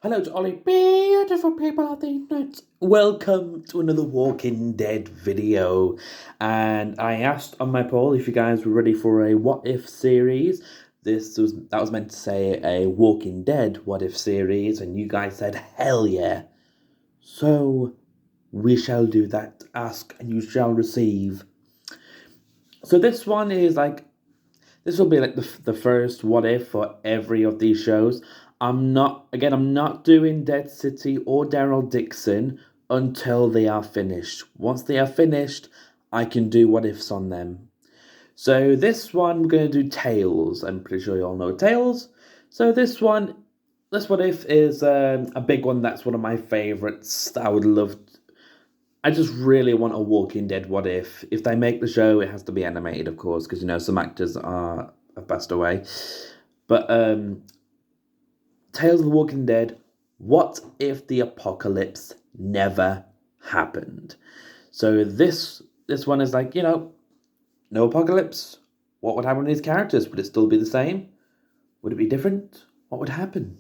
Hello to all you beautiful people out the internet. Welcome to another Walking Dead video. And I asked on my poll if you guys were ready for a What If series. That was meant to say a Walking Dead What If series, and you guys said hell yeah. So we shall do that. Ask and you shall receive. So this one is this will be like the first what if for every of these shows. I'm not doing Dead City or Daryl Dixon until they are finished. Once they are finished, I can do what ifs on them. So this one we're gonna do Tails. I'm pretty sure you all know Tails. So this what if is a big one. That's one of my favorites. That I would love. I just really want a Walking Dead what if. If they make the show, it has to be animated, of course, because some actors have passed away. But Tales of the Walking Dead. What if the apocalypse never happened? So this one is no apocalypse. What would happen to these characters? Would it still be the same? Would it be different? What would happen?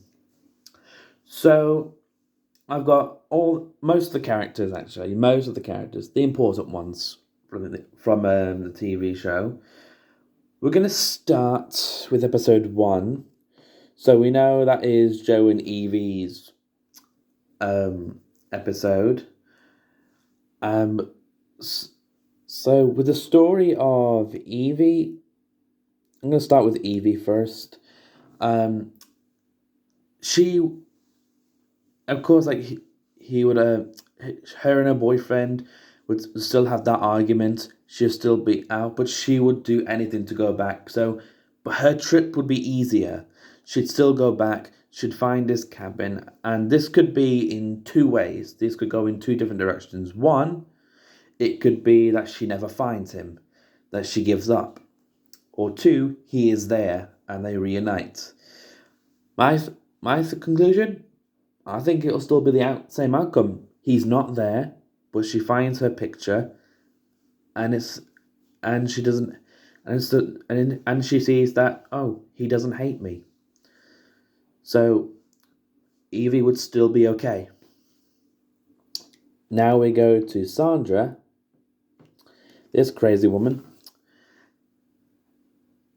So I've got most of the characters, actually, the important ones from the TV show. We're gonna start with episode 1. So we know that is Joe and Evie's episode. So with the story of Evie, I'm gonna start with Evie first. She, of course, he would her and her boyfriend would still have that argument. She'd still be out, but she would do anything to go back. So, but her trip would be easier. She'd still go back. She'd find his cabin, and this could be in two ways. This could go in two different directions. One, it could be that she never finds him, that she gives up, or two, he is there and they reunite. My my conclusion, I think it'll still be the same outcome. He's not there, but she finds her picture, and she doesn't, and she sees that, oh, he doesn't hate me. So Evie would still be okay. Now we go to Sandra, this crazy woman.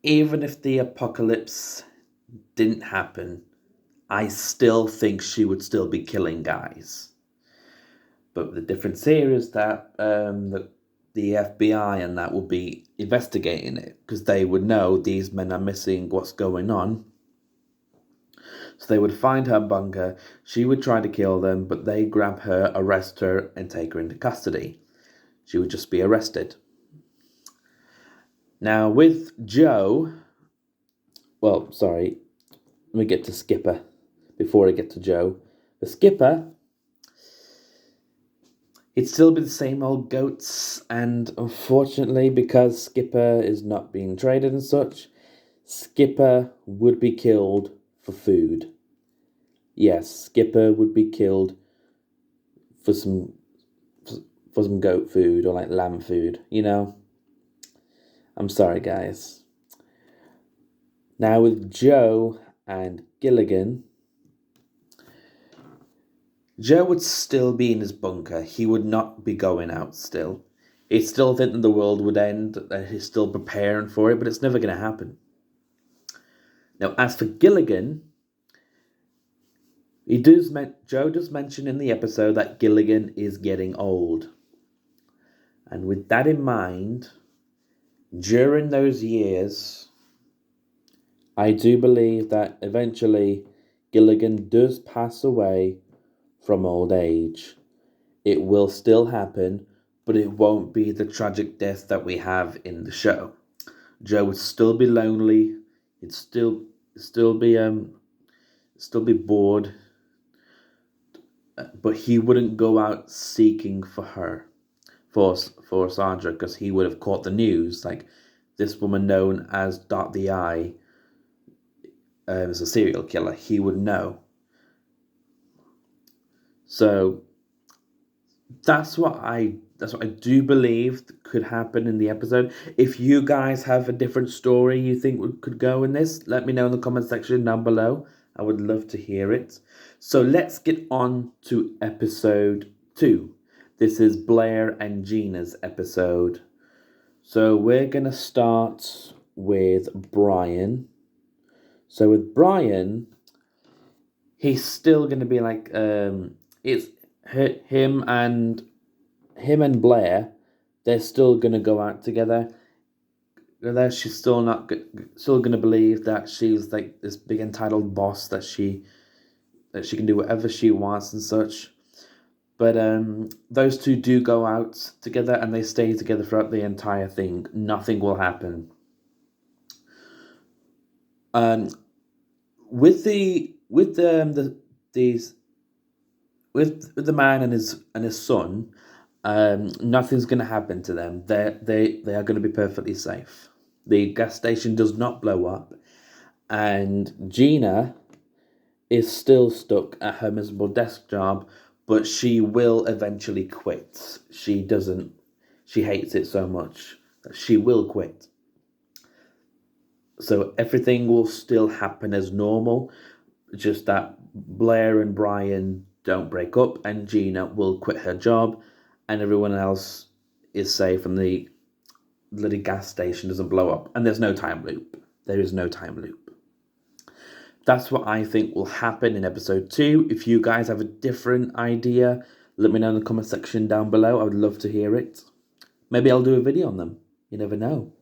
Even if the apocalypse didn't happen, I still think she would still be killing guys. But the difference here is that the FBI and that will be investigating it, because they would know these men are missing, what's going on. So they would find her bunker. She would try to kill them, but they grab her, arrest her, and take her into custody. She would just be arrested. Now with Joe, well, sorry, let me get to Skipper before I get to Joe. The Skipper, it'd still be the same old goats, and unfortunately, because Skipper is not being traded and such, Skipper would be killed for food. Yes, Skipper would be killed for some goat food or like lamb food, I'm sorry, guys. Now with Joe and Gilligan, Joe would still be in his bunker. He would not be going out still. He'd still think that the world would end, that he's still preparing for it, but it's never going to happen. Now, as for Gilligan, Joe does mention in the episode that Gilligan is getting old. And with that in mind, during those years, I do believe that eventually Gilligan does pass away from old age. It will still happen, but it won't be the tragic death that we have in the show. Joe would still be lonely. He'd still be bored, but he wouldn't go out seeking for her, for Sandra, because he would have caught the news. Like, this woman known as Dot the Eye is a serial killer. He would know. So that's what I do believe could happen in the episode. If you guys have a different story you think could go in this, let me know in the comment section down below, I would love to hear it. So let's get on to episode 2. This is Blair and Gina's episode. So we're going to start with Brian. So with Brian, he's still going to be like, it's him and Blair, they're still going to go out together. She's still going to believe that she's like this big entitled boss, that she can do whatever she wants and such. But those two do go out together and they stay together throughout the entire thing. Nothing will happen. With the man and his son, nothing's going to happen to them. They are going to be perfectly safe. The gas station does not blow up, and Gina is still stuck at her miserable desk job, but she will eventually quit. She hates it so much that she will quit. So everything will still happen as normal, just that Blair and Brian don't break up, and Gina will quit her job, and everyone else is safe, and the bloody gas station doesn't blow up, and there's no time loop. There is no time loop. That's what I think will happen in episode 2. If you guys have a different idea, let me know in the comment section down below. I would love to hear it. Maybe I'll do a video on them. You never know.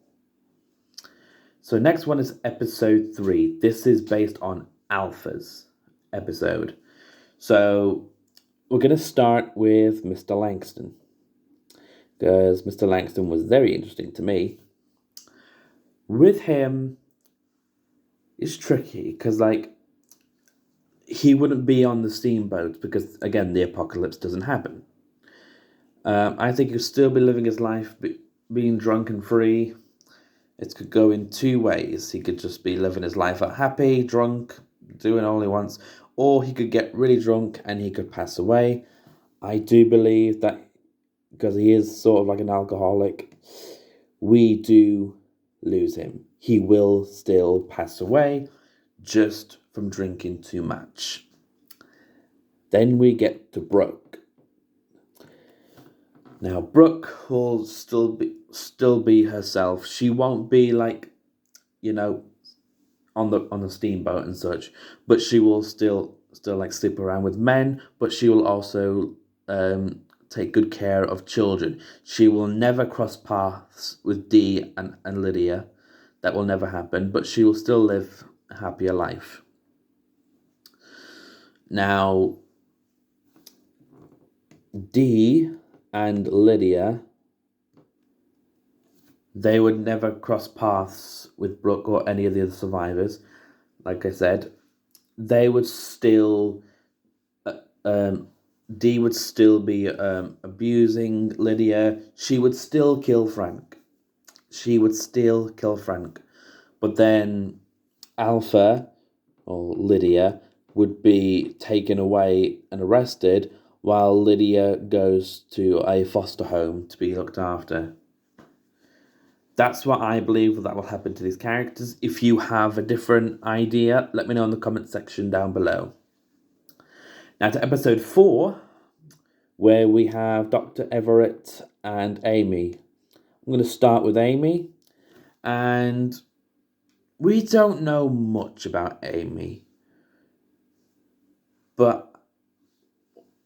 So next one is episode 3. This is based on Alpha's episode. So we're going to start with Mr. Langston, because Mr. Langston was very interesting to me. With him, it's tricky, because like, he wouldn't be on the steamboat, because again, the apocalypse doesn't happen. I think he'll still be living his life, being drunk and free. It could go in 2 ways. He could just be living his life out happy, drunk, doing all he wants, or he could get really drunk and he could pass away. I do believe that, because he is sort of like an alcoholic, we do lose him. He will still pass away just from drinking too much. Then we get to Brooke. Now Brooke will still be herself. She won't be like, on the steamboat and such, but she will still like sleep around with men, but she will also take good care of children. She will never cross paths with Dee and Lydia. That will never happen, but she will still live a happier life. Now, Dee and Lydia, they would never cross paths with Brooke or any of the other survivors. Like I said, they would still... Dee would still be abusing Lydia. She would still kill Frank. But then Alpha, or Lydia, would be taken away and arrested, while Lydia goes to a foster home to be looked after. That's what I believe that will happen to these characters. If you have a different idea, let me know in the comment section down below. Now to episode 4, where we have Dr. Everett and Amy. I'm going to start with Amy, and we don't know much about Amy, but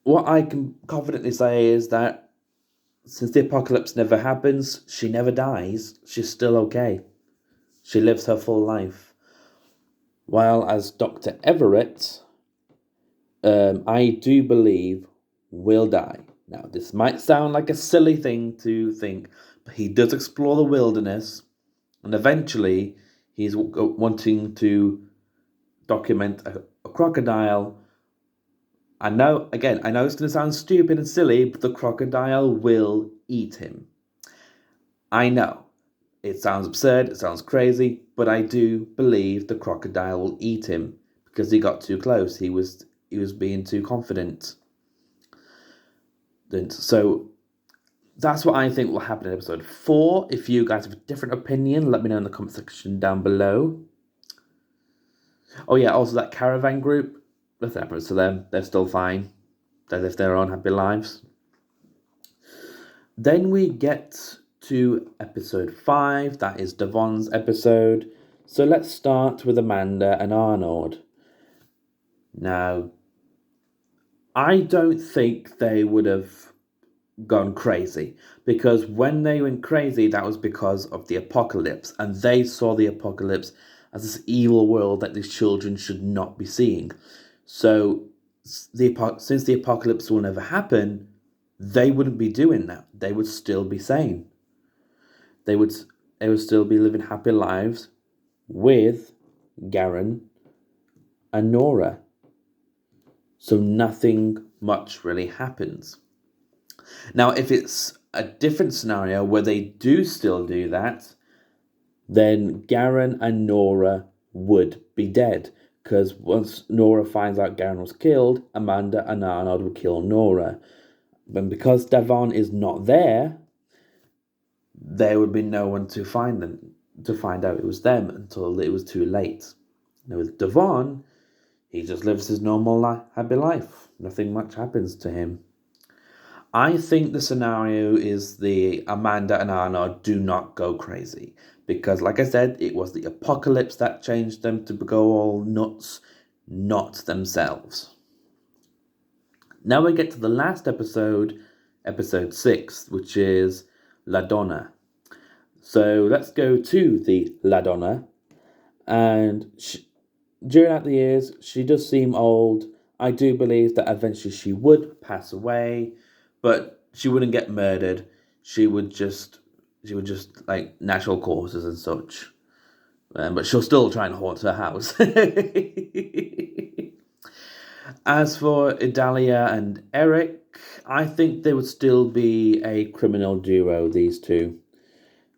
what I can confidently say is that since the apocalypse never happens, she never dies. She's still okay. She lives her full life. While as Dr. Everett, I do believe will die. Now, this might sound like a silly thing to think, but he does explore the wilderness, and eventually he's wanting to document a crocodile. I know it's going to sound stupid and silly, but the crocodile will eat him. I know. It sounds absurd, it sounds crazy, but I do believe the crocodile will eat him because he got too close. He was being too confident. So that's what I think will happen in episode 4. If you guys have a different opinion, let me know in the comment section down below. Oh yeah, also that caravan group, nothing happens to them. They're still fine. They live their own happy lives. Then we get to episode 5, that is Devon's episode. So let's start with Amanda and Arnold. Now, I don't think they would have gone crazy, because when they went crazy, that was because of the apocalypse, and they saw the apocalypse as this evil world that these children should not be seeing. So, since the apocalypse will never happen, they wouldn't be doing that. They would still be sane. They would still be living happy lives with Garen and Nora. So nothing much really happens. Now, if it's a different scenario where they do still do that, then Garen and Nora would be dead. Because once Nora finds out Garen was killed, Amanda and Arnold will kill Nora. But because Devon is not there, there would be no one to find out it was them until it was too late. Now with Devon, he just lives his normal happy life. Nothing much happens to him. I think the scenario is the Amanda and Arnold do not go crazy. Because, like I said, it was the apocalypse that changed them to go all nuts, not themselves. Now we get to the last episode, episode 6, which is La Donna. So let's go to the La Donna. And during the years, she does seem old. I do believe that eventually she would pass away, but she wouldn't get murdered. She would just like natural causes and such. But she'll still try and haunt her house. As for Idalia and Eric, I think they would still be a criminal duo, these two.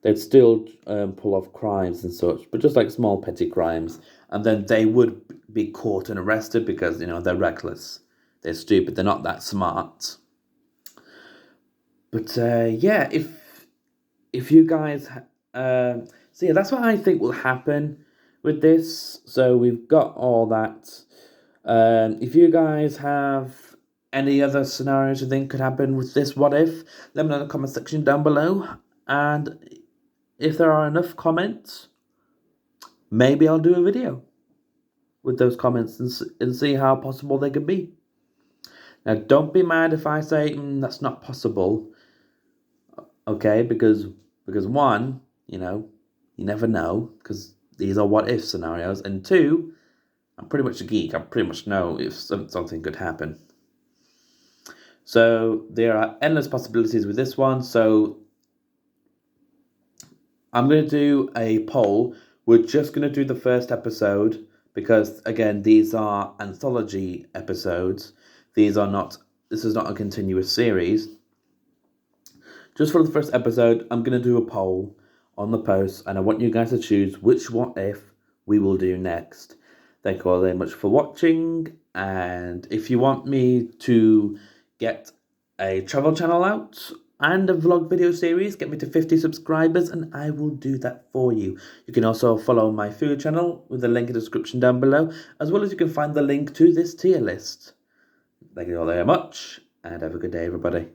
They'd still pull off crimes and such, but just like small petty crimes. And then they would be caught and arrested because, they're reckless. They're stupid. They're not that smart. But yeah, if you guys... so yeah, that's what I think will happen with this. So we've got all that. If you guys have any other scenarios you think could happen with this what if, let me know in the comment section down below. And if there are enough comments, maybe I'll do a video with those comments and see how possible they could be. Now, don't be mad if I say that's not possible. Okay, because one, you never know, because these are what if scenarios, and two, I'm pretty much a geek. I pretty much know if something could happen. So there are endless possibilities with this one. So I'm going to do a poll. We're just going to do the first episode because, again, these are anthology episodes. This is not a continuous series. Just for the first episode, I'm going to do a poll on the post, and I want you guys to choose which what if we will do next. Thank you all very much for watching, and if you want me to get a travel channel out and a vlog video series, get me to 50 subscribers and I will do that for you. You can also follow my food channel with the link in the description down below, as well as you can find the link to this tier list. Thank you all very much, and have a good day, everybody.